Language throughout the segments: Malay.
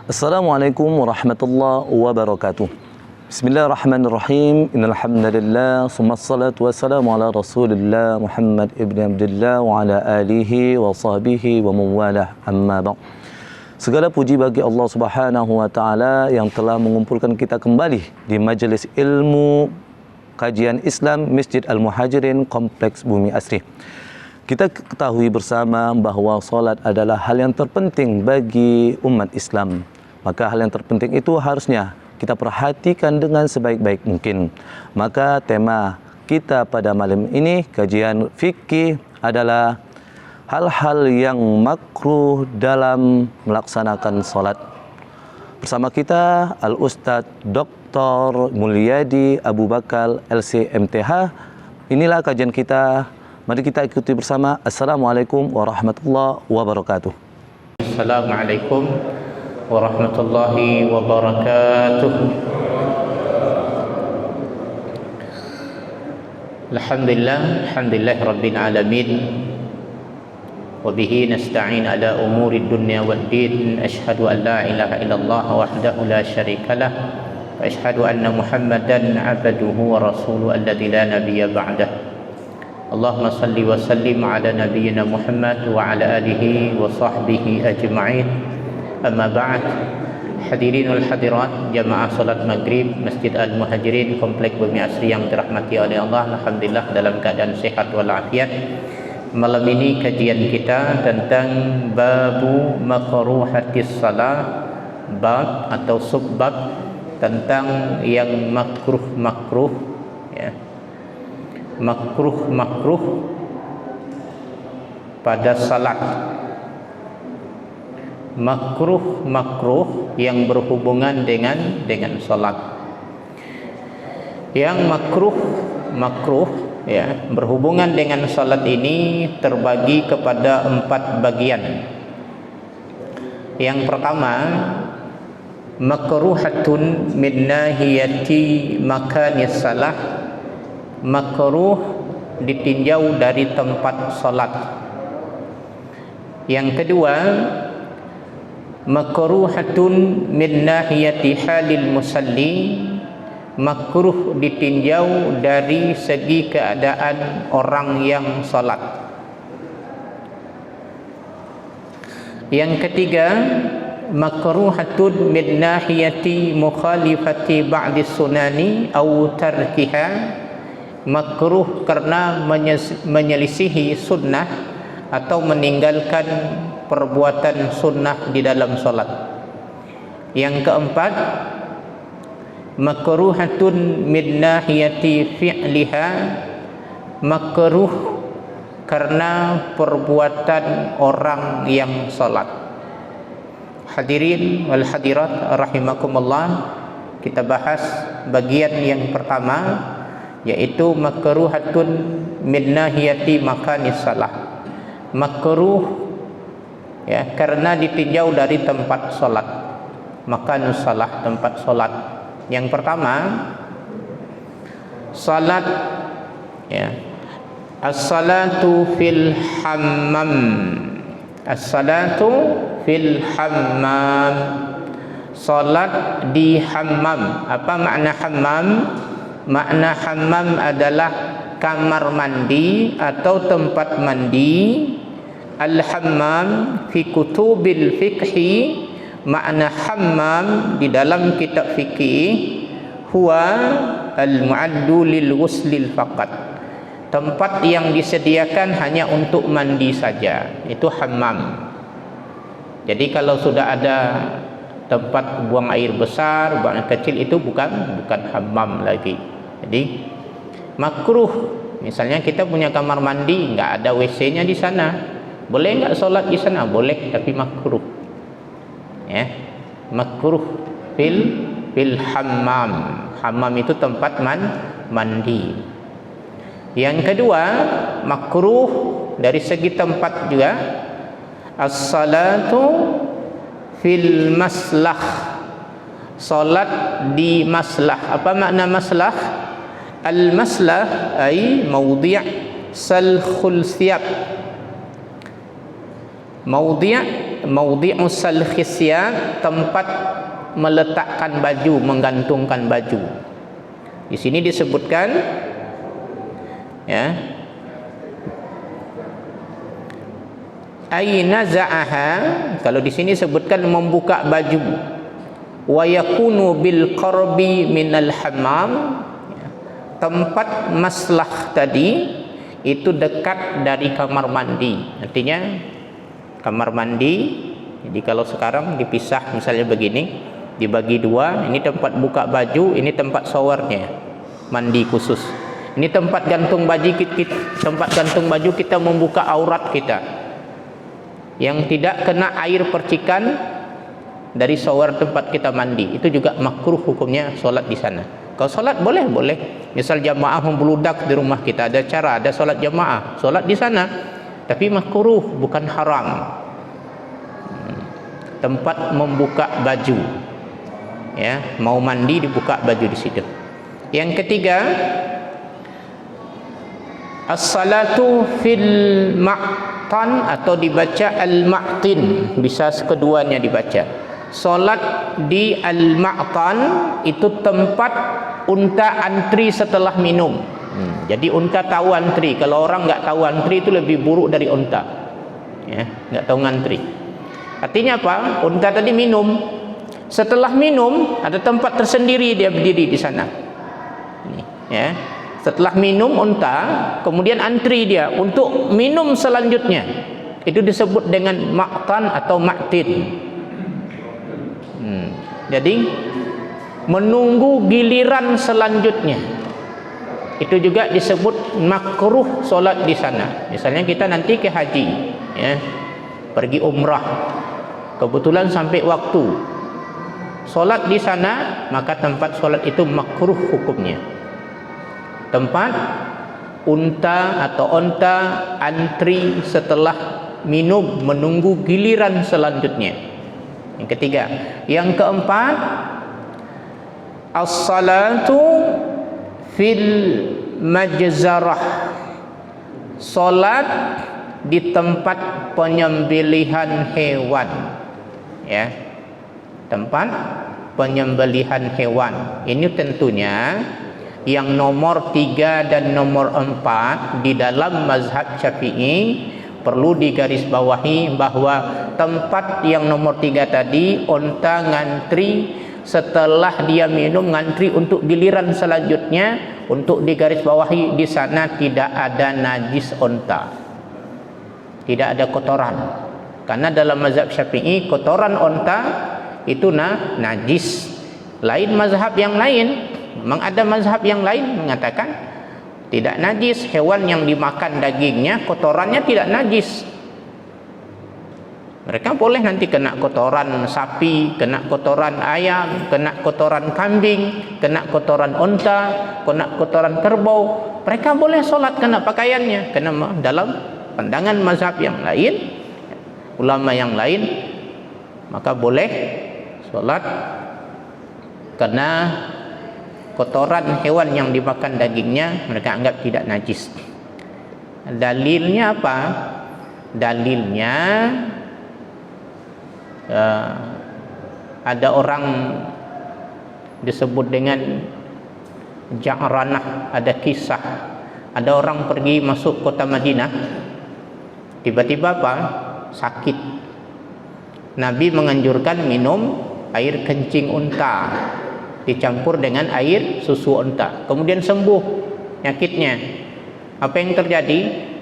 Assalamualaikum warahmatullahi wabarakatuh. Bismillahirrahmanirrahim. Innal hamdalillah, summa salatu wassalamu ala Rasulillah Muhammad ibn Abdullah wa ala alihi wa sahbihi wa mawalah. Amma ba'd. Segala puji bagi Allah Subhanahu wa taala yang telah mengumpulkan kita kembali di majlis ilmu kajian Islam Masjid Al-Muhajirin Kompleks Bumi Asri. Kita ketahui bersama bahawa solat adalah hal yang terpenting bagi umat Islam. Maka hal yang terpenting itu harusnya kita perhatikan dengan sebaik-baik mungkin. Maka tema kita pada malam ini, kajian fikih, adalah hal-hal yang makruh dalam melaksanakan solat. Bersama kita Al-Ustaz Dr. Mulyadi Abu Bakar LC-MTH. Inilah kajian kita. Mari kita ikuti bersama. Assalamualaikum warahmatullahi wabarakatuh. Assalamualaikum warahmatullahi wabarakatuh. Alhamdulillah rabbil alamin. Wabihi nasta'in ala umuri dunya wad din. Ashhadu an la ilaha illallah wahdahu la syarikalah wa ashhadu anna Muhammadan abduhu wa rasuluhu alladzi la nabiyya ba'dah. Allahumma salli wa sallim ala nabiyyina Muhammad wa ala alihi wa sahbihi ajma'in. Amma ba'd. Hadirin wal hadirat jamaah salat maghrib Masjid Al-Muhajirin Kompleks Bumi Asri yang dirahmati oleh Allah. Alhamdulillah dalam keadaan sehat walafiat. Malam ini kajian kita tentang babu makruhatis salah, bab atau subbab tentang yang makruh ya. Makruh pada salat. Makruh yang berhubungan dengan salat. Yang makruh ya, berhubungan dengan salat ini terbagi kepada 4 bagian. Yang pertama, makruhatun min nahiyati makanis salah. Makruh ditinjau dari tempat salat. Yang kedua, makruhatun min nahiyati halil musalli. Makruh ditinjau dari segi keadaan orang yang salat. Yang ketiga, makruhatun min nahiyati mukhalifati ba'di sunani au tarkiha. Makruh karena menyelisihi sunnah atau meninggalkan perbuatan sunnah di dalam salat. Yang keempat, makruhatun min nahiyati fi'liha. Makruh karena perbuatan orang yang salat. Hadirin wal hadirat rahimakumullah, kita bahas bagian yang pertama, yaitu makruhatun min nahiyati makanis salah. Makruh ya, karena ditinjau dari tempat salat. Makanus salah, tempat salat. Yang pertama, salat ya. As-salatu fil hammam. As-salatu fil hammam. Salat di hammam. Apa makna hammam? Makna hammam adalah kamar mandi atau tempat mandi. Al-hammam fi kutubil fiqhi. Makna hammam di dalam kitab fikih huwa al-mu'addu lil ghuslil faqat. Tempat yang disediakan hanya untuk mandi saja, itu hammam. Jadi kalau sudah ada tempat buang air besar, buang air kecil, itu bukan hammam lagi. Jadi makruh. Misalnya kita punya kamar mandi, enggak ada WC-nya di sana. Boleh enggak solat di sana? Boleh, tapi makruh. Ya. Makruh fil hammam. Hammam itu tempat mandi. Yang kedua, makruh dari segi tempat juga, as-salatu fil maslah. Salat di maslah. Apa makna maslah? Al-maslah ay mawdi' salkhul thiyab. Mawdi' maudhi'us salkhisya, tempat meletakkan baju, menggantungkan baju. Di sini disebutkan ya, aina za'aha, kalau di sini sebutkan membuka baju, wa yakunu bil qarbi minal hammam, tempat maslah tadi itu dekat dari kamar mandi. Artinya kamar mandi, jadi kalau sekarang dipisah misalnya begini, dibagi dua, ini tempat buka baju, ini tempat showernya, mandi khusus. Ini tempat gantung baju kita membuka aurat kita, yang tidak kena air percikan dari shower tempat kita mandi. Itu juga makruh hukumnya sholat di sana. Kalau sholat boleh. Misal jamaah membludak di rumah kita, ada cara, ada sholat jamaah, sholat di sana. Tapi makruh, bukan haram. Tempat membuka baju, ya, mau mandi dibuka baju di situ. Yang ketiga, as-salatu fil ma'tan, atau dibaca al-ma'tin, bisa keduanya dibaca. Solat di al-ma'tan itu tempat unta antri setelah minum. Jadi unta tahu antri. Kalau orang nggak tahu antri itu lebih buruk dari unta, ya, nggak tahu ngantri. Artinya apa? Unta tadi minum, setelah minum ada tempat tersendiri dia berdiri di sana. Ini, ya. Setelah minum unta, kemudian antri dia untuk minum selanjutnya. Itu disebut dengan ma'tan atau ma'tin. Jadi menunggu giliran selanjutnya. Itu juga disebut makruh solat di sana. Misalnya kita nanti ke haji, ya, pergi umrah, kebetulan sampai waktu solat di sana, maka tempat solat itu makruh hukumnya. Tempat unta atau onta antri setelah minum, menunggu giliran selanjutnya. Yang ketiga. Yang keempat, as-salatu fil majzarah, solat di tempat penyembelihan hewan, ya, tempat penyembelihan hewan. Ini tentunya yang nomor 3 dan nomor 4 di dalam mazhab Syafi'i perlu digarisbawahi bahwa tempat yang nomor 3 tadi, onta ngantri setelah dia minum, ngantri untuk giliran selanjutnya, untuk digarisbawahi di sana tidak ada najis onta, tidak ada kotoran. Karena dalam mazhab Syafi'i kotoran onta itu najis. Lain mazhab yang lain, memang ada mazhab yang lain mengatakan tidak najis, hewan yang dimakan dagingnya kotorannya tidak najis. Mereka boleh nanti kena kotoran sapi, kena kotoran ayam, kena kotoran kambing, kena kotoran unta, kena kotoran kerbau. Mereka boleh sholat kena pakaiannya. Karena dalam pandangan mazhab yang lain, ulama yang lain, maka boleh sholat karena kotoran hewan yang dimakan dagingnya mereka anggap tidak najis. Dalilnya apa? Dalilnya ada orang disebut dengan Ja'ranah, ada kisah. Ada orang pergi masuk kota Madinah, tiba-tiba apa? Sakit. Nabi menganjurkan minum air kencing unta dicampur dengan air susu unta, kemudian sembuh penyakitnya. Apa yang terjadi?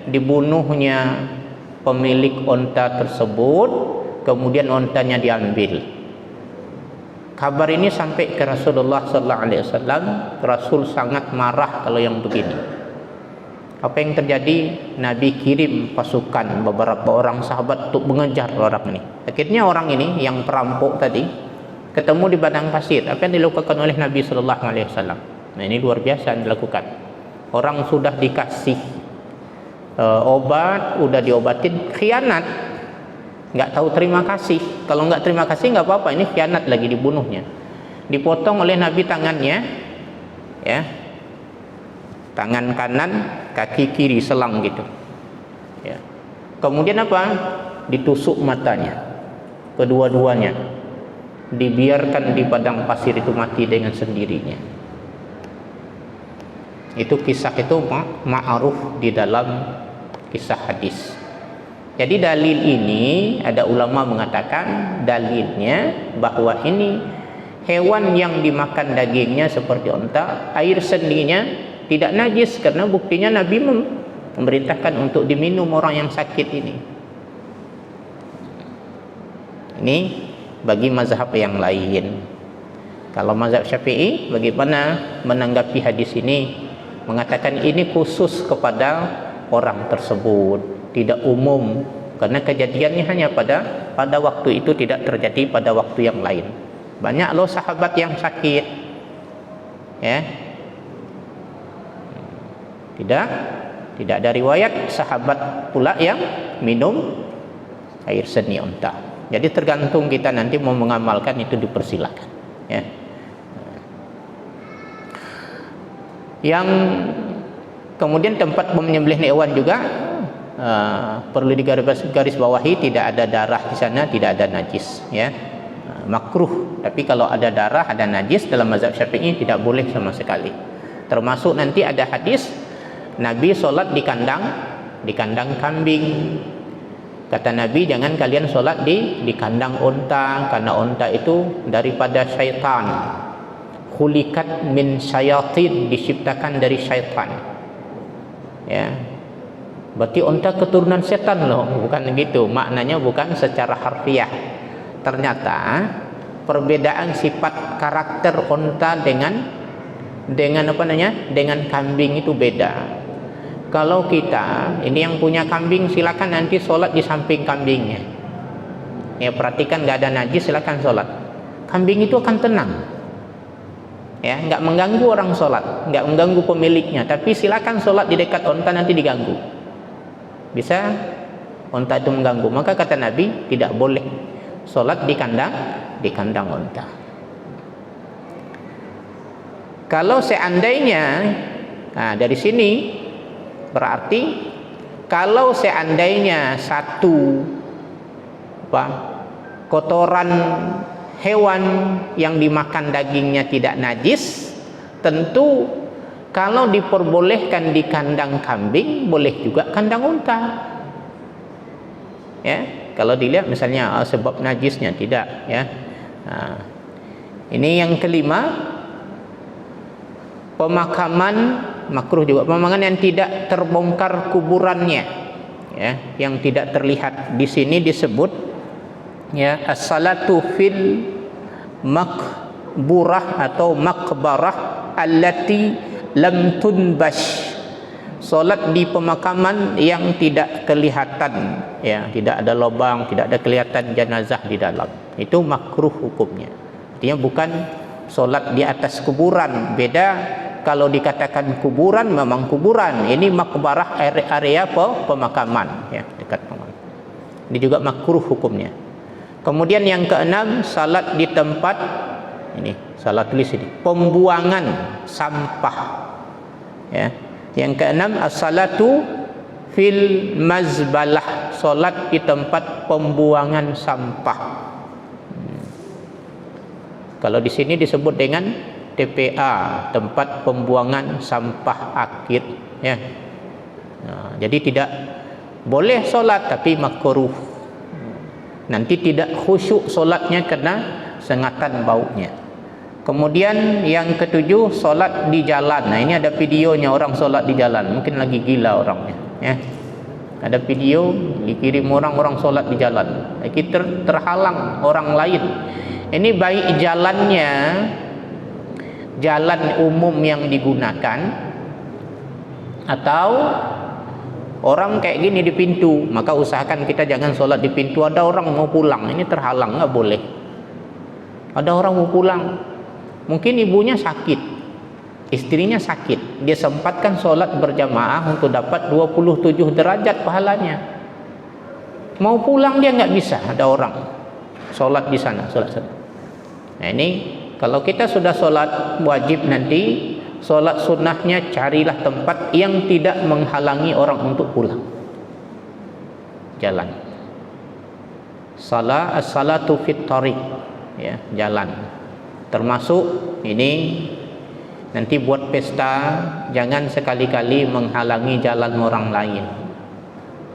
Dibunuhnya pemilik unta tersebut, kemudian untanya diambil. Kabar ini sampai ke Rasulullah sallallahu alaihi wasallam. Rasul sangat marah kalau yang begini. Apa yang terjadi? Nabi kirim pasukan beberapa orang sahabat untuk mengejar orang ini. Akhirnya orang ini yang perampok tadi ketemu di padang pasir. Apa yang dilakukan oleh Nabi sallallahu alaihi wasallam? Nah, ini luar biasa yang dilakukan. Orang sudah dikasih obat, udah diobatin, khianat, nggak tahu terima kasih. Kalau nggak terima kasih nggak apa-apa, ini khianat lagi, dibunuhnya. Dipotong oleh Nabi tangannya, ya, tangan kanan, kaki kiri, selang gitu, ya. Kemudian apa? Ditusuk matanya. kedua-duanya dibiarkan di padang pasir itu mati dengan sendirinya. Itu kisah itu ma'ruf di dalam kisah hadis. Jadi dalil ini ada ulama mengatakan dalilnya bahwa ini hewan yang dimakan dagingnya seperti unta, air sendinya tidak najis karena buktinya Nabi memerintahkan untuk diminum orang yang sakit ini. Ini bagi mazhab yang lain. Kalau mazhab Syafi'i bagaimana menanggapi hadis ini? Mengatakan ini khusus kepada orang tersebut, tidak umum, karena kejadiannya hanya pada waktu itu, tidak terjadi pada waktu yang lain. Banyak loh sahabat yang sakit, ya. Tidak ada riwayat sahabat pula yang minum air seni unta. Jadi tergantung kita nanti mau mengamalkan, itu dipersilakan, ya. Yang kemudian tempat menyembelih hewan juga perlu digaris bawahi, tidak ada darah di sana, tidak ada najis, ya. Makruh. Tapi kalau ada darah, ada najis, dalam mazhab Syafi'i tidak boleh sama sekali. Termasuk nanti ada hadis Nabi sholat di kandang kambing. Kata Nabi, jangan kalian sholat di kandang unta, karena unta itu daripada syaitan. Khulikat min syayatin, diciptakan dari syaitan, ya. Berarti unta keturunan setan loh, bukan begitu maknanya, bukan secara harfiah. Ternyata perbedaan sifat karakter unta dengan kambing itu beda. Kalau kita ini yang punya kambing, silakan nanti sholat di samping kambingnya, ya. Perhatikan nggak ada najis, silakan sholat. Kambing itu akan tenang, ya, nggak mengganggu orang sholat, nggak mengganggu pemiliknya. Tapi silakan sholat di dekat unta, nanti diganggu, bisa unta itu mengganggu. Maka kata Nabi tidak boleh sholat di kandang unta. Kalau seandainya, dari sini berarti kalau seandainya satu kotoran hewan yang dimakan dagingnya tidak najis, tentu kalau diperbolehkan di kandang kambing, boleh juga kandang unta, ya. Kalau dilihat misalnya sebab najisnya tidak, ya. Ini yang kelima, pemakaman makruh juga, pemakaman yang tidak terbongkar kuburannya, ya, yang tidak terlihat. Di sini disebut, ya, as-salatu fil makburah atau makbarah allati lam tunbash. Solat di pemakaman yang tidak kelihatan, ya, tidak ada lubang, tidak ada kelihatan jenazah di dalam. Itu makruh hukumnya. Artinya bukan solat di atas kuburan. Beda kalau dikatakan kuburan, memang kuburan. Ini makbarah, area pemakaman, ya, dekat pemakaman. Ini juga makruh hukumnya. Kemudian yang keenam, salat di tempat ini, salat tulis ini, pembuangan sampah, ya. Yang keenam, as-salatu fil mazbalah, salat di tempat pembuangan sampah. Kalau di sini disebut dengan TPA, tempat pembuangan sampah akhir, ya. Jadi tidak boleh salat, tapi makruh. Nanti tidak khusyuk solatnya karena sengatan baunya. Kemudian yang ketujuh, solat di jalan. Nah, ini ada videonya orang solat di jalan. Mungkin lagi gila orangnya, ya. Ada video dikirim orang solat di jalan. Kita terhalang orang lain. Ini baik jalannya jalan umum yang digunakan, atau orang kayak gini di pintu, maka usahakan kita jangan sholat di pintu. Ada orang mau pulang, ini terhalang, nggak boleh. Ada orang mau pulang, mungkin ibunya sakit, istrinya sakit, dia sempatkan sholat berjamaah untuk dapat 27 derajat pahalanya. Mau pulang dia nggak bisa, ada orang sholat di sana, sholat sana. Nah, ini kalau kita sudah sholat wajib, nanti sholat sunnahnya carilah tempat yang tidak menghalangi orang untuk pulang jalan. As-salatu fit tariq, ya, jalan. Termasuk ini nanti buat pesta, jangan sekali-kali menghalangi jalan orang lain.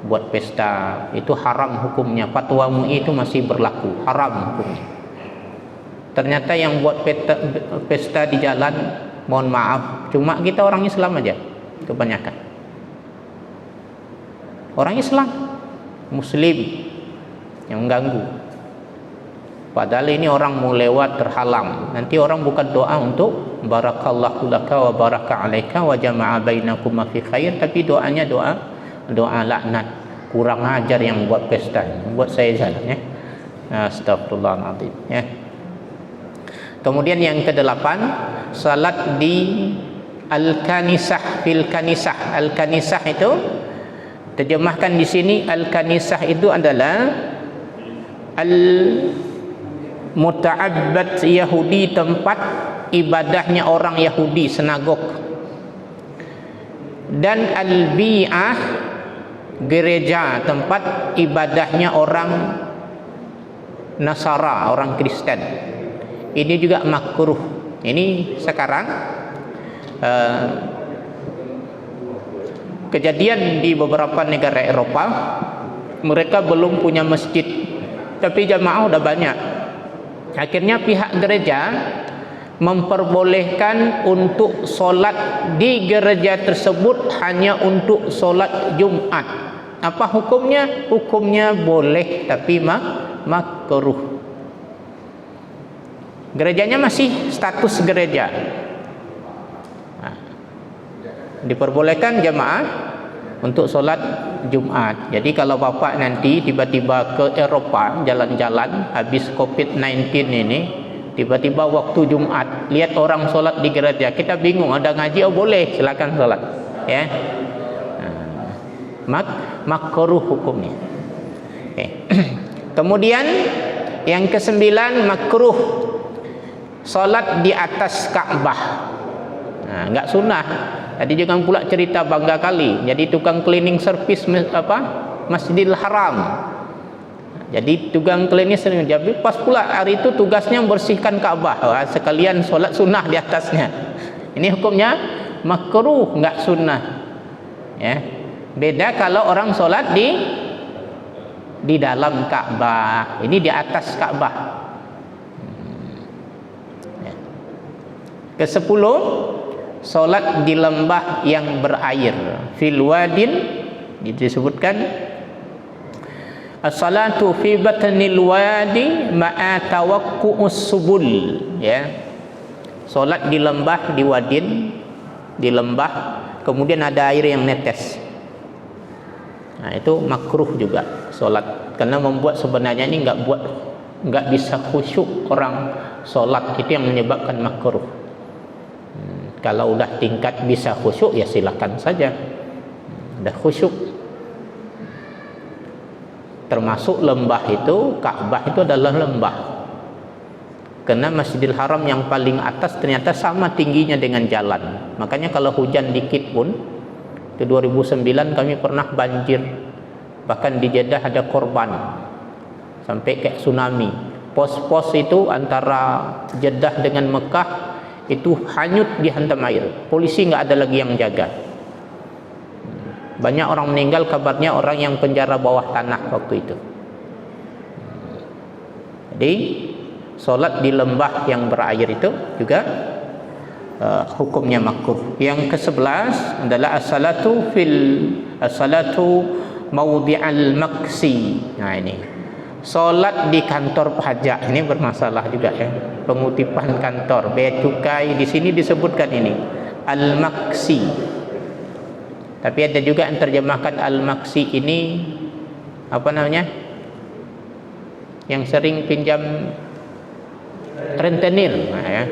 Buat pesta itu haram hukumnya. Fatwa MUI itu masih berlaku, haram hukumnya. Ternyata yang buat pesta di jalan, mohon maaf, cuma kita orang Islam aja kebanyakan. Orang Islam, Muslim yang mengganggu. Padahal ini orang mau lewat terhalang. Nanti orang bukan doa untuk barakallahu laka wa baraka alaika wa jama'a bainakum fi khair, tapi doanya doa laknat. Kurang ajar yang buat pesta, buat saya jalan, ya. Astagfirullahaladzim, ya. Kemudian yang ke-8, salat di al-kanisah, fil kanisah. Al-kanisah itu terjemahkan di sini, al-kanisah itu adalah al-muta'abbad Yahudi, tempat ibadahnya orang Yahudi, sinagog. Dan al-bi'ah, gereja, tempat ibadahnya orang Nasara, orang Kristen. Ini juga makruh. Ini sekarang kejadian di beberapa negara Eropa, mereka belum punya masjid, tapi jamaah udah banyak. Akhirnya pihak gereja memperbolehkan untuk solat di gereja tersebut hanya untuk solat Jumat. Apa hukumnya? Hukumnya boleh, tapi makruh. Gerejanya masih status gereja. Diperbolehkan jamaah untuk solat Jumat. Jadi kalau bapak nanti tiba-tiba ke Eropa jalan-jalan habis COVID-19 ini, tiba-tiba waktu Jumat lihat orang solat di gereja, kita bingung, ada ngaji, oh boleh, silakan solat, ya. Makruh hukumnya. Okay. Kemudian yang ke-9, makruh solat di atas Ka'bah. Enggak sunnah. Tadi jangan pula cerita bangga kali jadi tukang cleaning service Masjidil Haram. Jadi tukang cleaning service, jadi pas pula hari itu tugasnya membersihkan Ka'bah, sekalian solat sunnah di atasnya. Ini hukumnya makruh, enggak sunnah, ya. Beda kalau orang solat di dalam Ka'bah, ini di atas Ka'bah. Ke-10, solat di lembah yang berair, fil wadin, disebutkan as-salatu fi batnil wadi ma'a tawaqqu'us subul, ya. Solat di lembah, di wadin, di lembah, kemudian ada air yang netes. Nah, itu makruh juga solat, karena membuat sebenarnya ini enggak bisa khusyuk orang solat, itu yang menyebabkan makruh. Kalau udah tingkat bisa khusyuk, ya silakan saja. Udah khusyuk. Termasuk lembah itu, Ka'bah itu adalah lembah. Karena Masjidil Haram yang paling atas ternyata sama tingginya dengan jalan. Makanya kalau hujan dikit pun, di 2009 kami pernah banjir. Bahkan di Jeddah ada korban. Sampai kayak tsunami. Pos-pos itu antara Jeddah dengan Mekah itu hanyut dihantam air. Polisi nggak ada lagi yang jaga. Banyak orang meninggal, kabarnya orang yang penjara bawah tanah waktu itu. Jadi solat di lembah yang berair itu juga hukumnya makruh. Yang ke-11 adalah as-salatu mawdi'al maksi. Nah, ini solat di kantor pajak, ini bermasalah juga, ya. Pengutipan kantor, bea cukai, di sini disebutkan ini al-maksi. Tapi ada juga yang terjemahkan al-maksi ini apa namanya? Yang sering pinjam rentenir, nah, ya.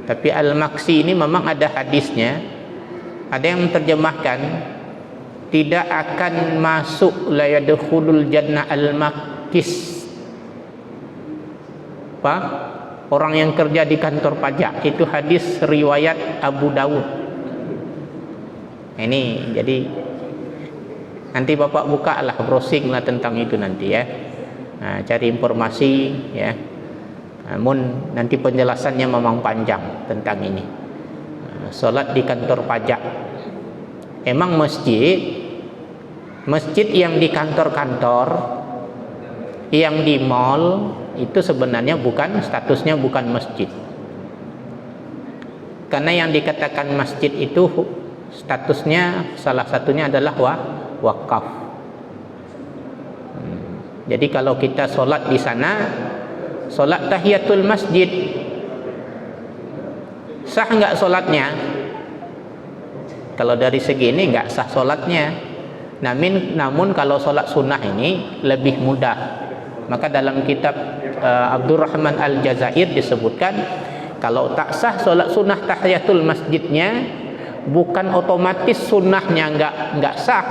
Tapi al-maksi ini memang ada hadisnya. Ada yang menerjemahkan tidak akan masuk la yadkhulul jannah al-makis. Apa? Orang yang kerja di kantor pajak, itu hadis riwayat Abu Dawud. Ini jadi nanti bapak buka lah, browsing lah tentang itu nanti, ya. cari informasi ya. Namun nanti penjelasannya memang panjang tentang ini. Solat di kantor pajak. Emang masjid yang di kantor-kantor, yang di mall itu sebenarnya statusnya bukan masjid. Karena yang dikatakan masjid itu statusnya salah satunya adalah wakaf. Jadi kalau kita solat di sana, solat tahiyatul masjid, sah nggak solatnya? Kalau dari segi ini nggak sah solatnya. Namun kalau solat sunnah ini lebih mudah. Maka dalam kitab Abdurrahman Al-Jazair disebutkan, kalau tak sah solat sunnah tahiyatul masjidnya, bukan otomatis sunnahnya nggak sah,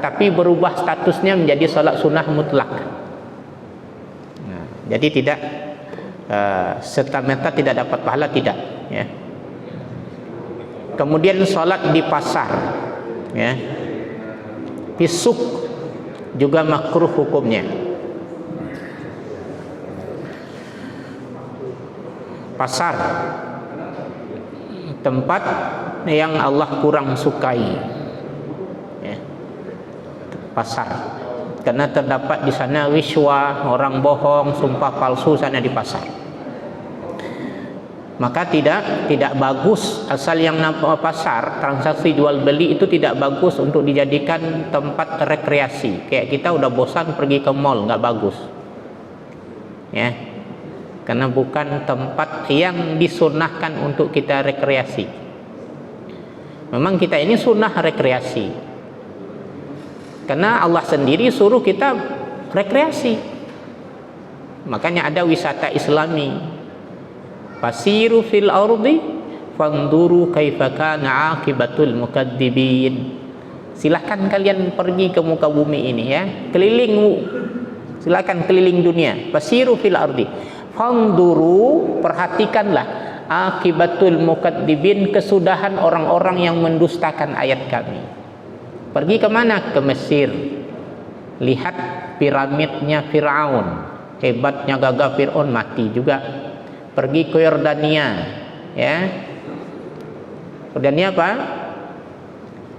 tapi berubah statusnya menjadi solat sunnah mutlak. Jadi tidak serta-merta tidak dapat pahala, tidak ya. Kemudian sholat di pasar ya, fisuk juga makruh hukumnya. Pasar tempat yang Allah kurang sukai ya. Pasar, karena terdapat di sana riswah, orang bohong, sumpah palsu sana di pasar. Maka tidak bagus asal yang nampak pasar, transaksi jual beli itu tidak bagus untuk dijadikan tempat rekreasi. Kayak kita udah bosan pergi ke mall, nggak bagus ya, karena bukan tempat yang disunnahkan untuk kita rekreasi. Memang kita ini sunnah rekreasi, karena Allah sendiri suruh kita rekreasi. Makanya ada wisata Islami, fasiru fil ardi fanduru kaifa kana aqibatul mukadzibin. Silahkan kalian pergi ke muka bumi ini ya, keliling, silakan keliling dunia. Fasiru fil ardi fanduru, perhatikanlah akibatul mukadzibin, kesudahan orang-orang yang mendustakan ayat kami. Pergi ke mana? Ke Mesir. Lihat piramidnya Firaun, hebatnya gagah Firaun, mati juga. Pergi ke Yordania ya. Yordania apa?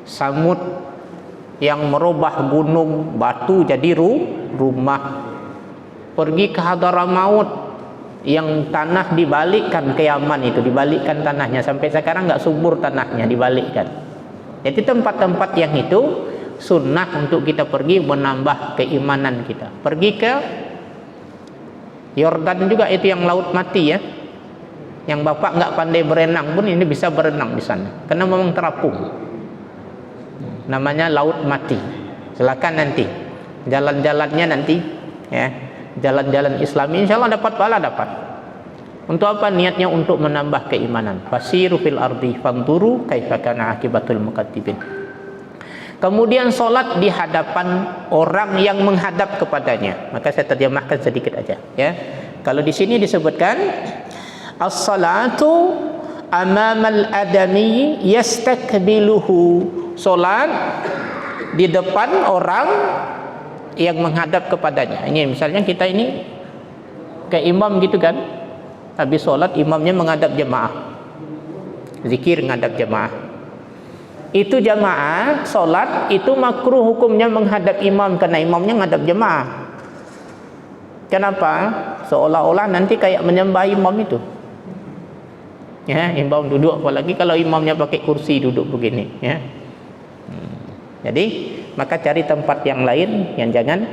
Samud yang merubah gunung batu jadi rumah. Pergi ke Hadramaut yang tanah dibalikkan ke Yaman, itu dibalikkan tanahnya, sampai sekarang nggak subur tanahnya, dibalikkan. Jadi tempat-tempat yang itu sunnah untuk kita pergi menambah keimanan kita. Pergi ke Yordan juga, itu yang laut mati ya, yang bapak nggak pandai berenang pun ini bisa berenang di sana, karena memang terapung. Namanya laut mati. Silakan nanti jalan-jalannya nanti ya, jalan-jalan Islami, insya Allah dapat pahala, dapat. Untuk apa? Niatnya untuk menambah keimanan. Fasiru fil ardi fanduru kaifa kana akibatul mukadzibin. Kemudian solat di hadapan orang yang menghadap kepadanya. Maka saya terjemahkan sedikit aja ya. Kalau di sini disebutkan as-salatu amamal adami yastakbiluhu. Solat di depan orang yang menghadap kepadanya. Ini misalnya kita ini kayak imam gitu kan, habis solat imamnya menghadap jemaah, zikir menghadap jemaah. Itu jamaah solat itu makruh hukumnya menghadap imam, karena imamnya menghadap jemaah. Kenapa? Seolah-olah nanti kayak menyembah imam itu ya, imam duduk, apalagi kalau imamnya pakai kursi duduk begini ya. Jadi maka cari tempat yang lain, yang jangan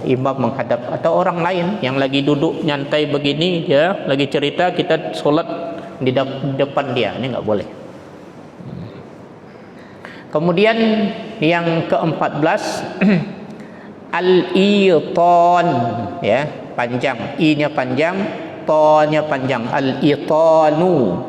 imam menghadap, atau orang lain yang lagi duduk nyantai begini ya, lagi cerita, kita solat di depan dia, ini nggak boleh. Kemudian yang ke-14 al-itan ya, panjang, i-nya panjang, ta-nya panjang, al-itanu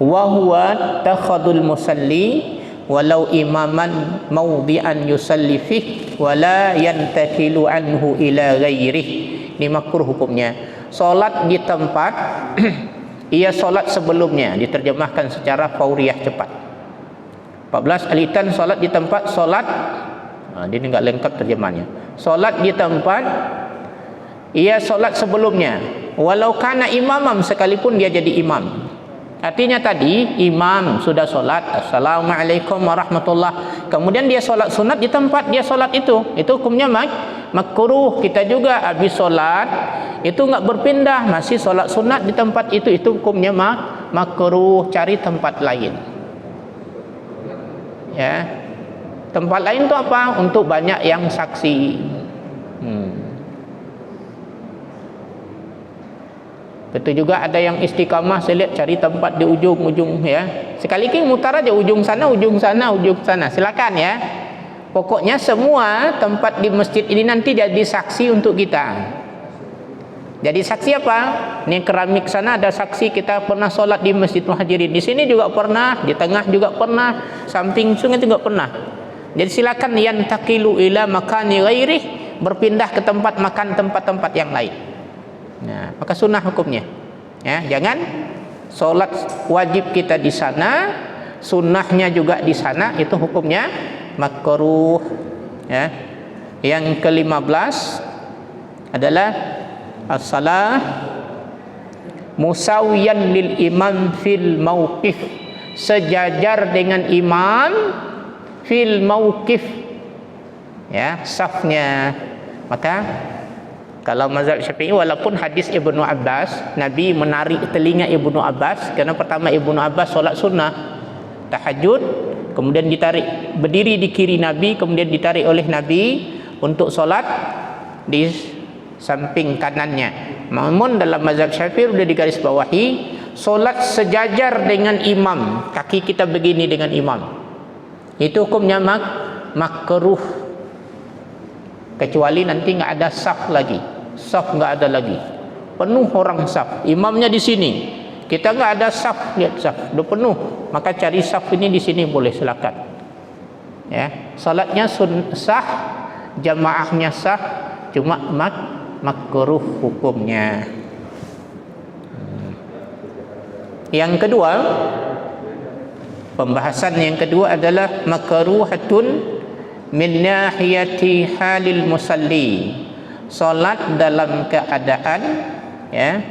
wa huwa takhadul musalli walau imaman mawdi'an yusalli fih wala yantakilu anhu ila ghairih. Ini makruh hukumnya. Salat di tempat ia salat sebelumnya, diterjemahkan secara fauriyah, cepat. 14 alitan salat di tempat salat. Ini enggak lengkap terjemahnya. Salat di tempat ia solat sebelumnya, walau kana imamam, sekalipun dia jadi imam. Artinya tadi imam sudah solat, assalamualaikum warahmatullah, kemudian dia solat sunat di tempat dia solat itu hukumnya makruh. Kita juga habis solat itu enggak berpindah, masih solat sunat di tempat itu hukumnya makruh. Cari tempat lain, ya. Tempat lain itu apa? Untuk banyak yang saksi. Betul juga ada yang istiqamah, saya lihat cari tempat di ujung-ujung, ya. Sekali-kali mutar aja ujung sana, ujung sana, ujung sana. Silakan, ya. Pokoknya semua tempat di masjid ini nanti jadi saksi untuk kita. Jadi saksi apa? Ini keramik sana ada saksi kita pernah solat di Masjid Muhajirin. Di sini juga pernah, di tengah juga pernah, samping sungai juga pernah. Jadi silakan yantaqilu ila makani ghairih, berpindah ke tempat makan tempat-tempat yang lain. Nah, maka sunnah hukumnya, ya. Jangan solat wajib kita di sana, sunnahnya juga di sana, itu hukumnya makruh, ya. Yang ke-15 adalah as-salah musawiyan lil imam fil mauqif, sejajar dengan imam fil mauqif, ya, safnya. Maka kalau mazhab Syafi'i, walaupun hadis Ibnu Abbas, Nabi menarik telinga Ibnu Abbas, karena pertama Ibnu Abbas solat sunnah tahajud, kemudian ditarik berdiri di kiri Nabi, kemudian ditarik oleh Nabi untuk solat di samping kanannya. Namun dalam mazhab Syafi'i sudah digarisbawahi, solat sejajar dengan imam, kaki kita begini dengan imam, itu hukumnya makruh, kecuali nanti nggak ada saf lagi. Saf nggak ada lagi, penuh orang saf, imamnya di sini, kita nggak ada saf, lihat saf udah penuh, maka cari saf ini di sini boleh, silakan, ya. Salatnya sah, jamaahnya sah, cuma makruh hukumnya. Yang kedua, pembahasan yang kedua adalah makruhatun min nahiyati halil musalli, solat dalam keadaan, ya,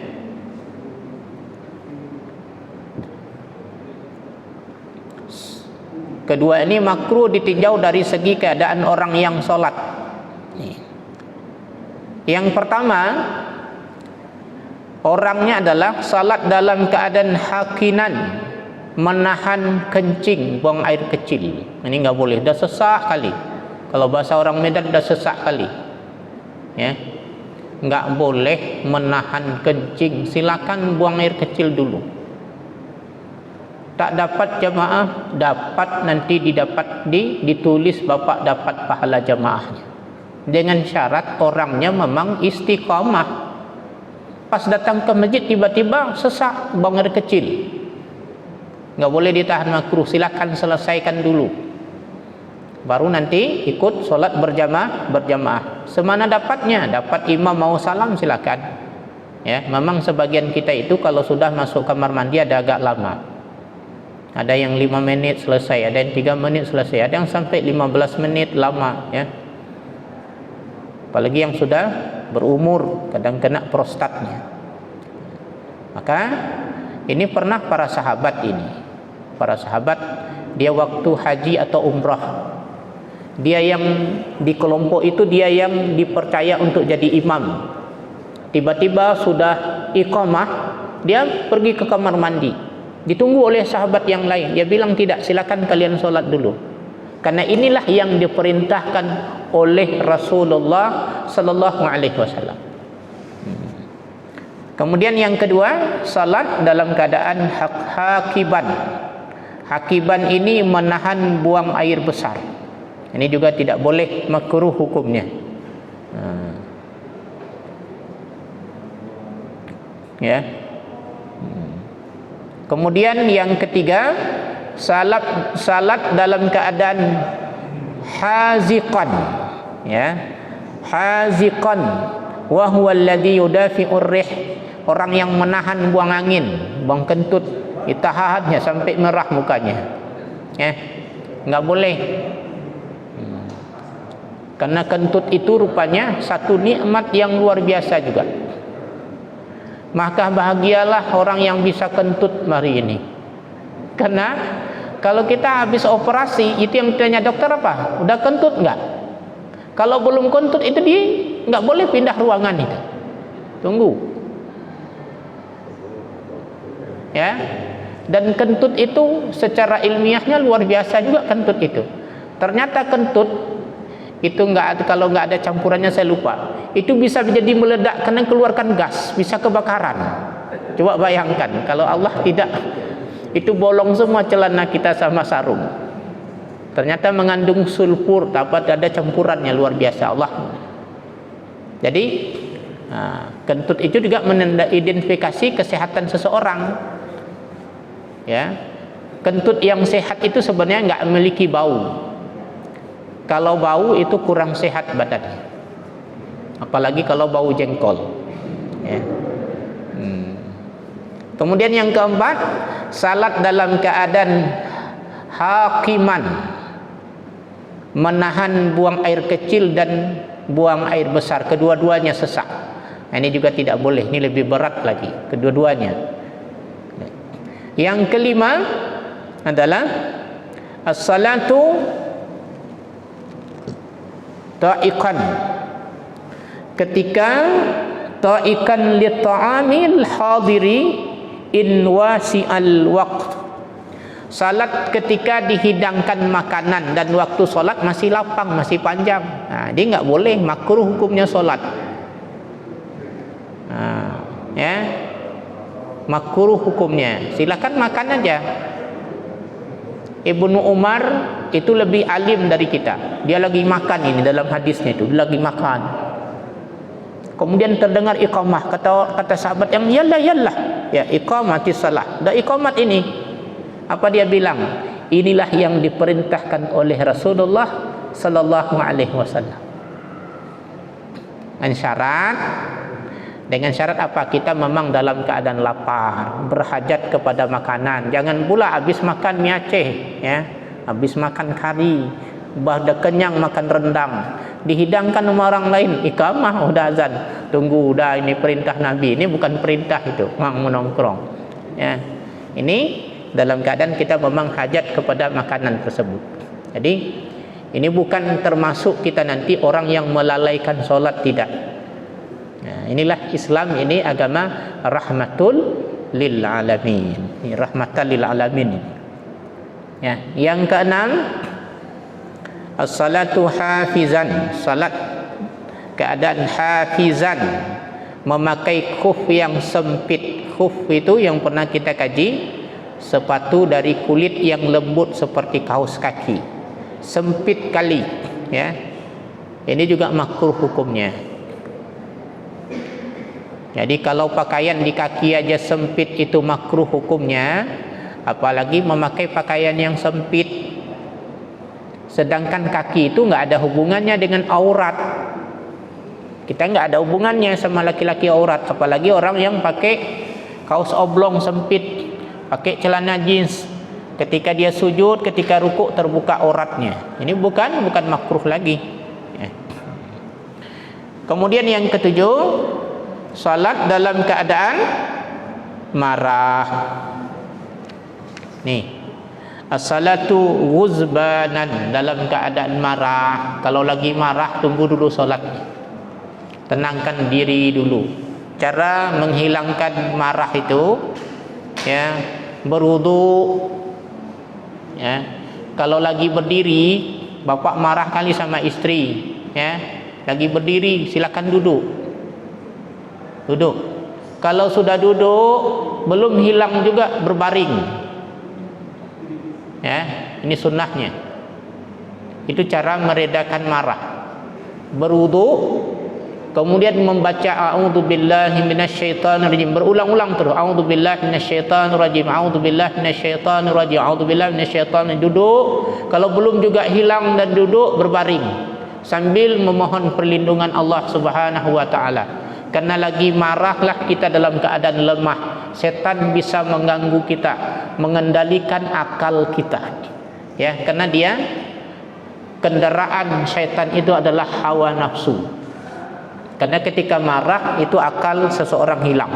kedua ini makruh ditinjau dari segi keadaan orang yang solat. Yang pertama, orangnya adalah salat dalam keadaan hakinan, menahan kencing, buang air kecil. Ini nggak boleh, dah sesak kali. Kalau bahasa orang Medan dah sesak kali, ya. Nggak boleh menahan kencing, silakan buang air kecil dulu. Tak dapat jamaah, dapat nanti ditulis bapak dapat pahala jamaahnya, dengan syarat orangnya memang istiqamah. Pas datang ke masjid tiba-tiba sesak buang air kecil, nggak boleh ditahan, makruh. Silakan selesaikan dulu, baru nanti ikut solat berjamaah. Semana dapatnya, dapat imam mau salam silakan, ya. Memang sebagian kita itu kalau sudah masuk kamar mandi ada agak lama, ada yang 5 menit selesai, ada yang 3 menit selesai, ada yang sampai 15 menit, lama, ya. Apalagi yang sudah berumur, kadang kena prostatnya. Maka ini pernah para sahabat dia waktu haji atau umrah, dia yang di kelompok itu, dia yang dipercaya untuk jadi imam. Tiba-tiba sudah iqamah, dia pergi ke kamar mandi, ditunggu oleh sahabat yang lain. Dia bilang, tidak, silakan kalian sholat dulu, karena inilah yang diperintahkan oleh Rasulullah sallallahu alaihi wasallam. Kemudian yang kedua, salat dalam keadaan hakiban. Hakiban ini menahan buang air besar. Ini juga tidak boleh, makruh hukumnya. Ya. Kemudian yang ketiga, salat dalam keadaan haziqan, ya. Haziqan wa huwa alladhi yudafi'ur rih, orang yang menahan buang angin, buang kentut, ditahannya sampai merah mukanya, ya. Enggak boleh. Karena kentut itu rupanya satu nikmat yang luar biasa juga. Maka bahagialah orang yang bisa kentut hari ini. Karena kalau kita habis operasi, itu yang ditanya dokter apa? Udah kentut enggak? Kalau belum kentut itu dia enggak boleh pindah ruangan itu. Tunggu. Ya. Dan kentut itu secara ilmiahnya luar biasa juga kentut itu. Ternyata kentut itu kalau nggak ada campurannya saya lupa. Itu bisa menjadi meledak karena keluarkan gas, bisa kebakaran. Coba bayangkan kalau Allah tidak, itu bolong semua celana kita sama sarung. Ternyata mengandung sulfur, dapat ada campurannya luar biasa Allah. Jadi kentut itu juga mengidentifikasi kesehatan seseorang. Ya, kentut yang sehat itu sebenarnya nggak memiliki bau. Kalau bau itu kurang sehat badan. Apalagi kalau bau jengkol. Ya. Kemudian yang keempat, salat dalam keadaan hakiman, menahan buang air kecil dan buang air besar, kedua-duanya sesak. Nah, ini juga tidak boleh, ini lebih berat lagi, kedua-duanya. Yang kelima adalah as-salatu ta'ikan, ketika ta'ikan li ta'amil hadiri in wasi'al waqt, salat ketika dihidangkan makanan dan waktu solat masih lapang, masih panjang. Nah, dia nggak boleh, makruh hukumnya solat. Ya, makruh hukumnya. Silakan makan aja. Ibnu Umar itu lebih alim dari kita. Dia lagi makan ini dalam hadisnya itu, dia lagi makan. Kemudian terdengar iqamah, kata sahabat yang yallah, ya iqamatis salah. Dah iqamat ini. Apa dia bilang? Inilah yang diperintahkan oleh Rasulullah sallallahu alaihi wasallam. Dengan syarat apa? Kita memang dalam keadaan lapar, berhajat kepada makanan. Jangan pula habis makan mie Aceh, ya, habis makan kari, dah kenyang makan rendang, dihidangkan sama orang lain, iqamah udah azan, tunggu, udah ini perintah Nabi, ini bukan perintah itu, mang menongkrong. Ya, ini dalam keadaan kita memang hajat kepada makanan tersebut. Jadi ini bukan termasuk kita nanti orang yang melalaikan solat, tidak. Nah, inilah Islam, ini agama rahmatul lil alamin. Ini rahmatan lil alamin. Ya, yang keenam, as-salatu hafizan, salat keadaan hafizan, memakai khuf yang sempit. Khuf itu yang pernah kita kaji, sepatu dari kulit yang lembut seperti kaos kaki, sempit kali, ya. Ini juga makruh hukumnya. Jadi kalau pakaian di kaki aja sempit itu makruh hukumnya, apalagi memakai pakaian yang sempit. Sedangkan kaki itu nggak ada hubungannya dengan aurat. Kita nggak ada hubungannya sama laki-laki aurat, apalagi orang yang pakai kaos oblong sempit, pakai celana jeans. Ketika dia sujud, ketika rukuk terbuka auratnya. Ini bukan makruh lagi. Ya. Kemudian yang ketujuh, salat dalam keadaan marah. Nih, as-salatu ghuzbanan, dalam keadaan marah. Kalau lagi marah, tunggu dulu salat. Tenangkan diri dulu. Cara menghilangkan marah itu, ya, berwudu. Ya, kalau lagi berdiri, bapak marah kali sama istri, ya, lagi berdiri, silakan duduk. Kalau sudah duduk belum hilang juga, berbaring. Ya, ini sunnahnya. Itu cara meredakan marah. Berwudu, kemudian membaca a'udzubillahi minasyaitonirrajim, berulang-ulang terus, a'udzubillahi minasyaitonirrajim, a'udzubillahi minasyaitonirrajim, a'udzubillahi minasyaitonir. Duduk, kalau belum juga hilang dan duduk, berbaring sambil memohon perlindungan Allah Subhanahu wa taala. Karena lagi marahlah kita dalam keadaan lemah. Setan bisa mengganggu kita, mengendalikan akal kita. Ya, karena dia kendaraan syaitan itu adalah hawa nafsu. Karena ketika marah itu akal seseorang hilang.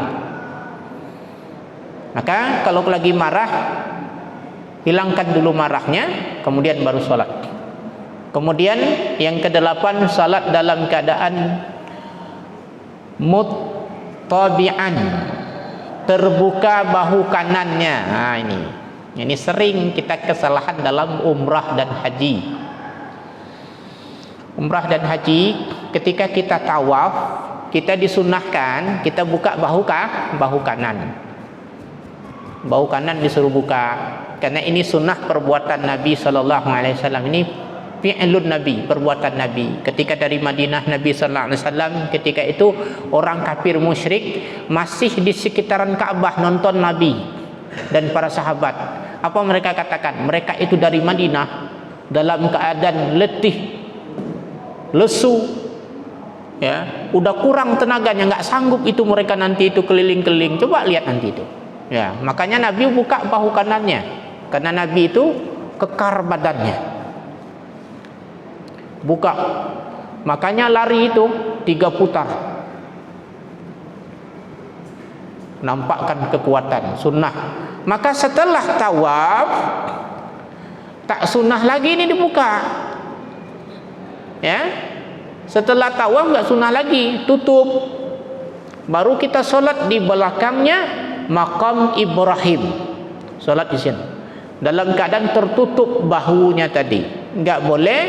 Maka kalau lagi marah, hilangkan dulu marahnya, kemudian baru sholat. Kemudian yang kedelapan, salat dalam keadaan muttabi'an, terbuka bahu kanannya. Nah, ini sering kita kesalahan dalam umrah dan haji. Umrah dan haji, ketika kita tawaf, kita disunahkan kita buka bahu kanan. Bahu kanan disuruh buka, karena ini sunnah perbuatan Nabi sallallahu alaihi wasallam. Ini fi'lun Nabi, perbuatan Nabi. Ketika dari Madinah, Nabi sallallahu alaihi wasallam ketika itu orang kafir musyrik masih di sekitaran Ka'bah nonton Nabi dan para sahabat. Apa mereka katakan? Mereka itu dari Madinah dalam keadaan letih, lesu, ya, udah kurang tenaganya, nggak sanggup itu mereka nanti itu keliling-keliling. Coba lihat nanti itu. Ya, makanya Nabi buka bahu kanannya, karena Nabi itu kekar badannya. Buka, makanya lari itu 3 putar, nampakkan kekuatan, sunnah. Maka setelah tawaf tak sunnah lagi ini dibuka, ya. Setelah tawaf nggak sunnah lagi, tutup. Baru kita sholat di belakangnya makam Ibrahim, sholat di sini dalam keadaan tertutup bahunya tadi. Nggak boleh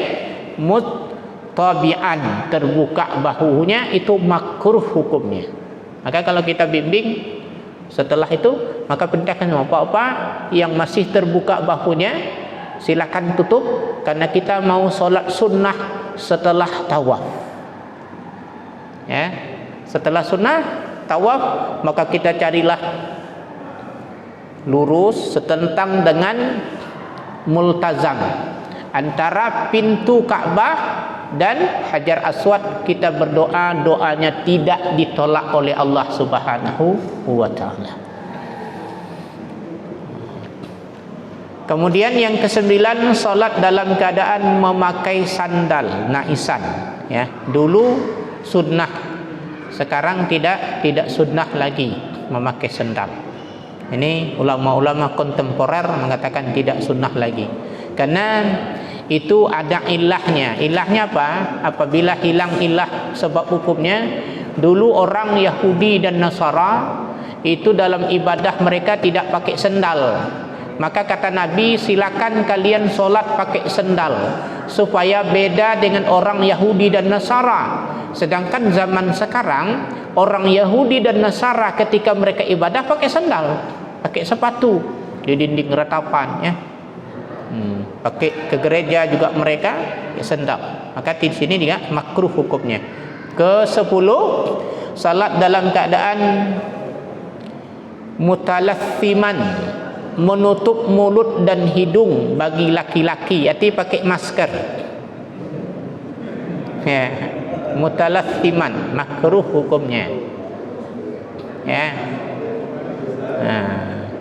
muttabi'an, terbuka bahunya, itu makruh hukumnya. Maka kalau kita bimbing setelah itu, maka perintahkan apa-apa yang masih terbuka bahunya silakan tutup, karena kita mau sholat sunnah setelah tawaf, ya. Setelah sunnah tawaf, maka kita carilah lurus setentang dengan multazam antara pintu Ka'bah dan Hajar Aswad. Kita berdoa, doanya tidak ditolak oleh Allah Subhanahu wa ta'ala. Kemudian yang ke-9, salat dalam keadaan memakai sandal, naisan, ya. Dulu sunnah, sekarang tidak sunnah lagi memakai sandal. Ini ulama-ulama kontemporer mengatakan tidak sunnah lagi, karena itu ada ilahnya. Ilahnya apa? Apabila hilang ilah sebab hukumnya, dulu orang Yahudi dan Nasara itu dalam ibadah mereka tidak pakai sandal. Maka kata Nabi, silakan kalian solat pakai sandal supaya beda dengan orang Yahudi dan Nasara. Sedangkan zaman sekarang orang Yahudi dan Nasara ketika mereka ibadah pakai sandal, pakai sepatu di dinding ratapan, ya. Pakai ke gereja juga mereka pakai sandal. Maka di sini dia makruh hukumnya. Ke-10, salat dalam keadaan mutalassiman, menutup mulut dan hidung bagi laki-laki, artinya pakai masker, ya. Mutalassiman, makruh hukumnya, ya. Nah,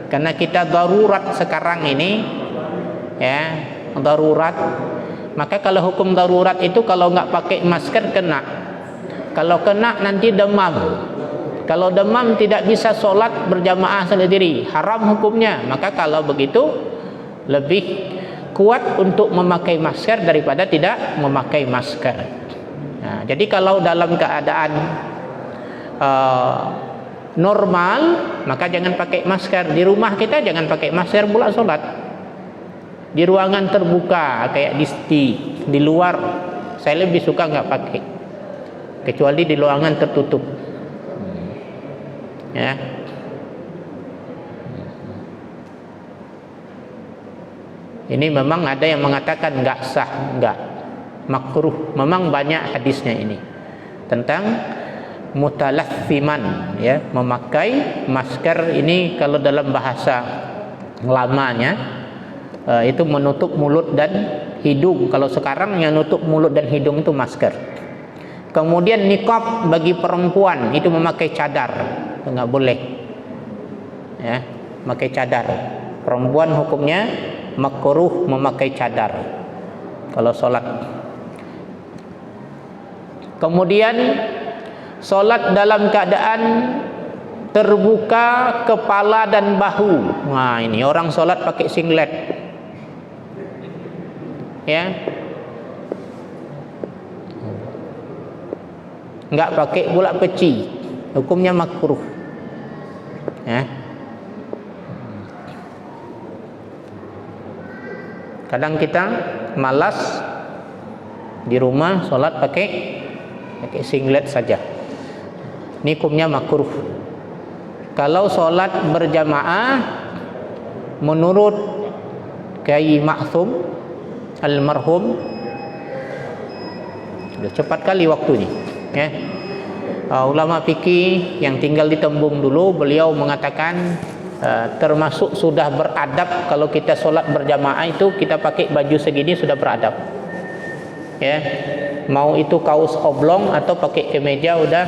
karena kita darurat sekarang ini, ya, darurat. Maka kalau hukum darurat itu kalau nggak pakai masker kena. Kalau kena nanti demam. Kalau demam tidak bisa sholat berjamaah sendiri, haram hukumnya. Maka kalau begitu lebih kuat untuk memakai masker daripada tidak memakai masker. Nah, jadi kalau dalam keadaan normal, maka jangan pakai masker. Di rumah kita jangan pakai masker pula sholat. Di ruangan terbuka kayak di luar, saya lebih suka nggak pakai, kecuali di ruangan tertutup, ya. Ini memang ada yang mengatakan nggak sah, nggak, makruh. Memang banyak hadisnya ini tentang mutalassiman, ya, memakai masker. Ini kalau dalam bahasa lamanya itu menutup mulut dan hidung. Kalau sekarang yang nutup mulut dan hidung itu masker. Kemudian niqab bagi perempuan itu memakai cadar, nggak boleh, ya, memakai cadar. Perempuan hukumnya makruh memakai cadar. kalau solat. Kemudian solat dalam keadaan terbuka kepala dan bahu. Nah, ini orang solat pakai singlet, ya, nggak pakai pula peci, hukumnya makruh, ya. Kadang kita malas di rumah solat pakai singlet saja, ini hukumnya makruh. Kalau solat berjamaah menurut Kiai Ma'thum almarhum, sudah cepat kali waktunya, ya. Ulama fikih yang tinggal di Tembung dulu, beliau mengatakan termasuk sudah beradab kalau kita solat berjamaah itu kita pakai baju segini sudah beradab, ya. Mau itu kaos oblong atau pakai kemeja udah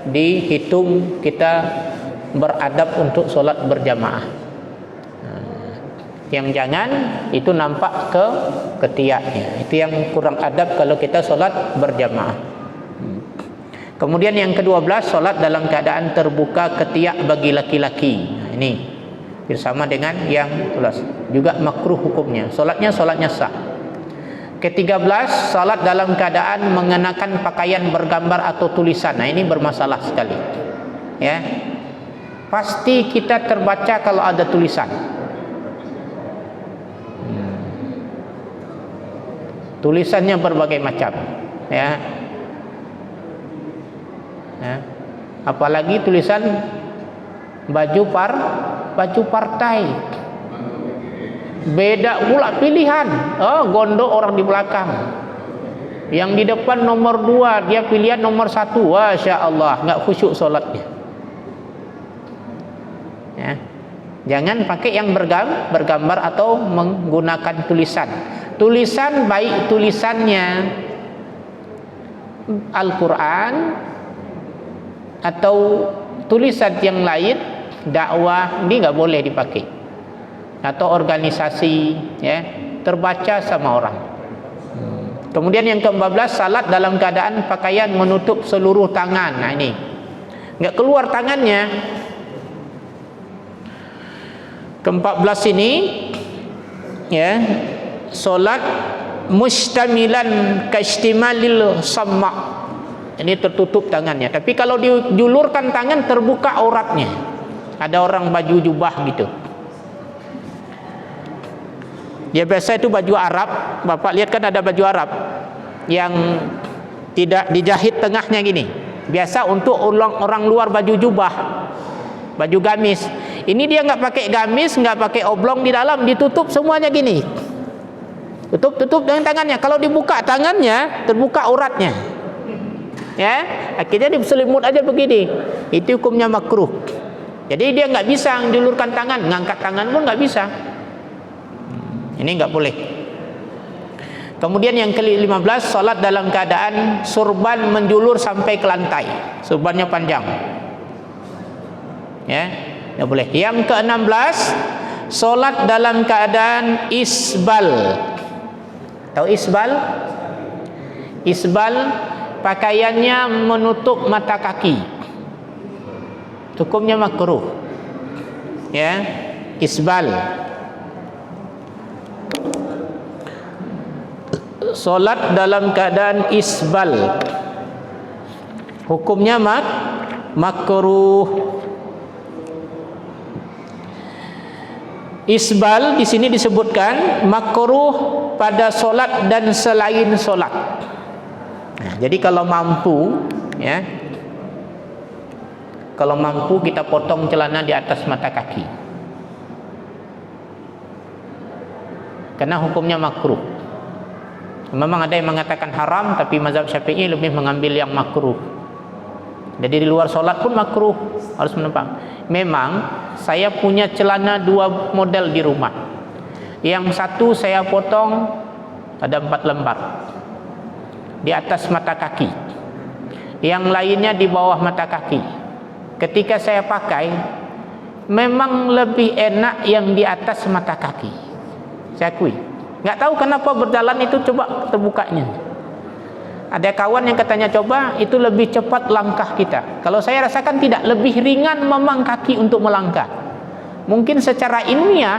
dihitung kita beradab untuk solat berjamaah. Yang jangan itu nampak ke ketiaknya, itu yang kurang adab kalau kita solat berjamaah. Kemudian yang ke-12, solat dalam keadaan terbuka ketiak bagi laki-laki. Nah, ini bersama dengan yang 12 juga makruh hukumnya, solatnya sah. Ke-13, salat dalam keadaan mengenakan pakaian bergambar atau tulisan. Nah, ini bermasalah sekali, ya. Pasti kita terbaca kalau ada tulisan. Tulisannya berbagai macam, ya. Ya. Apalagi tulisan baju partai. Beda pula pilihan. Gondok orang di belakang. Yang di depan nomor 2, dia pilihan nomor 1. Masya Allah, nggak khusyuk solatnya. Ya. Jangan pakai yang bergambar atau menggunakan tulisan. Tulisan baik tulisannya Al-Quran atau tulisan yang lain dakwah, ini nggak boleh dipakai. Atau organisasi, ya, terbaca sama orang. Kemudian yang ke-14, salat dalam keadaan pakaian menutup seluruh tangan. Nah, ini nggak keluar tangannya. Ke-14 ini, ya, solat mustamilan kaistimalil samma. Ini tertutup tangannya. Tapi kalau dijulurkan tangan terbuka auratnya. Ada orang baju jubah gitu. Ya biasa itu baju Arab. Bapak lihat kan ada baju Arab yang tidak dijahit tengahnya gini. Biasa untuk orang luar baju jubah, baju gamis. Ini dia nggak pakai gamis, nggak pakai oblong di dalam, ditutup semuanya gini. Tutup dengan tangannya. Kalau dibuka tangannya, terbuka auratnya. Ya, akhirnya diselimut aja begini. Itu hukumnya makruh. Jadi dia nggak bisa menjulurkan tangan, ngangkat tangan pun nggak bisa. Ini nggak boleh. Kemudian yang ke-15, salat dalam keadaan surban menjulur sampai ke lantai. Surbannya panjang. Ya, nggak boleh. Yang ke-16, salat dalam keadaan isbal. Tahu isbal? Isbal pakaiannya menutup mata kaki. Hukumnya makruh. Ya, isbal. Solat dalam keadaan isbal, hukumnya makruh. Isbal di sini disebutkan makruh pada solat dan selain solat. Nah, jadi kalau mampu, ya, kalau mampu kita potong celana di atas mata kaki, karena hukumnya makruh. Memang ada yang mengatakan haram, tapi mazhab Syafi'i lebih mengambil yang makruh. Jadi di luar solat pun makruh, harus menempang. Memang saya punya celana 2 model di rumah. Yang satu saya potong ada 4 lembar di atas mata kaki, yang lainnya di bawah mata kaki. Ketika saya pakai, memang lebih enak yang di atas mata kaki, saya akui. Nggak tahu kenapa berjalan itu coba terbukanya. Ada kawan yang katanya coba itu lebih cepat langkah kita. Kalau saya rasakan tidak, lebih ringan memang kaki untuk melangkah. Mungkin secara ilmiah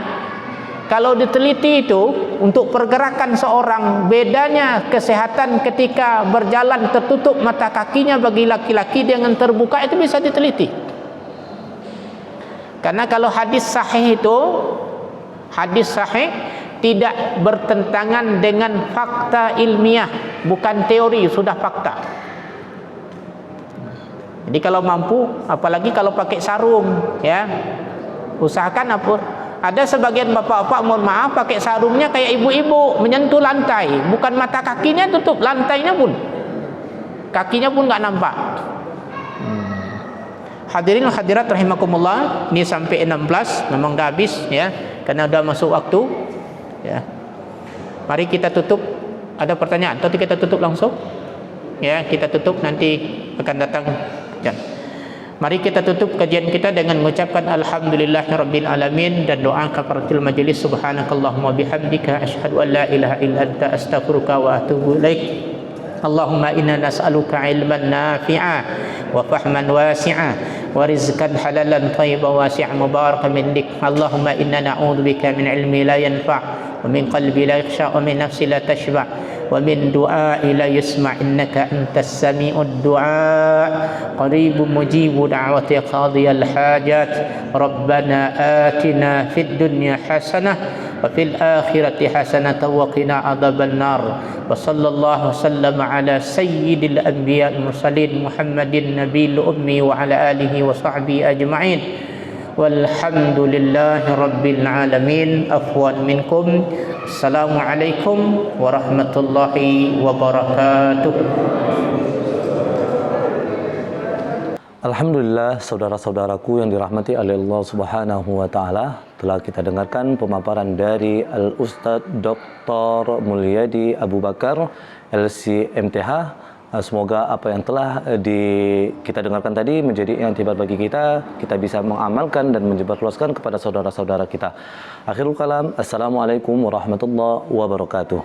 kalau diteliti itu untuk pergerakan seorang, bedanya kesehatan ketika berjalan tertutup mata kakinya bagi laki-laki dengan terbuka itu bisa diteliti. Karena kalau hadis sahih itu, hadis sahih tidak bertentangan dengan fakta ilmiah, bukan teori, sudah fakta. Jadi kalau mampu, apalagi kalau pakai sarung, ya, usahakan apa? Ada sebagian bapak-bapak, mohon maaf, pakai sarungnya kayak ibu-ibu, menyentuh lantai, bukan mata kakinya tutup, lantainya pun, kakinya pun nggak nampak. Hadirin hadirat rahimakumullah, ini sampai 16, memang dah habis ya, karena udah masuk waktu. Ya. Mari kita tutup. Ada pertanyaan atau kita tutup langsung? Ya, kita tutup, nanti akan datang. Ya. Mari kita tutup kajian kita dengan mengucapkan alhamdulillahirabbil alamin dan doa kafaratul majlis. Subhanakallahumma bihamdika asyhadu an la ilaha illa anta astaghfiruka wa atubu ilaik. Allahumma inna nas'aluka ilman nafi'a wa fahman wasi'a wa rizqan halalan thayyiban wasi'an mubarakan min dik. Allahumma inna na'udzubika min ilmi la yanfa' wa min qalbi la yakhsha' wa min nafsi la tashba' wa min du'a'i la yusma' innaka antas sami'ud du'a qaribun mujibu da'wati qadiyal hajat. Rabbana atina fid dunya hasanah wa fil akhirati hasanah wa qina adzaban nar. Wa sallallahu wasallam ala sayyidil anbiya mursalin Muhammadin nabiyil ummi wa ala alihi wa sahbihi ajma'in. Walhamdulillahi rabbil alamin. Afwan minkum. Assalamualaikum warahmatullahi wabarakatuh. Alhamdulillah, saudara-saudaraku yang dirahmati oleh Allah Subhanahu wa taala, telah kita dengarkan pemaparan dari Al-Ustadz Dr. Mulyadi Abu Bakar LC MTH. Semoga apa yang telah kita dengarkan tadi menjadi i'tibar bagi kita bisa mengamalkan dan menyebarluaskan kepada saudara-saudara kita. Akhirul kalam, assalamualaikum warahmatullahi wabarakatuh.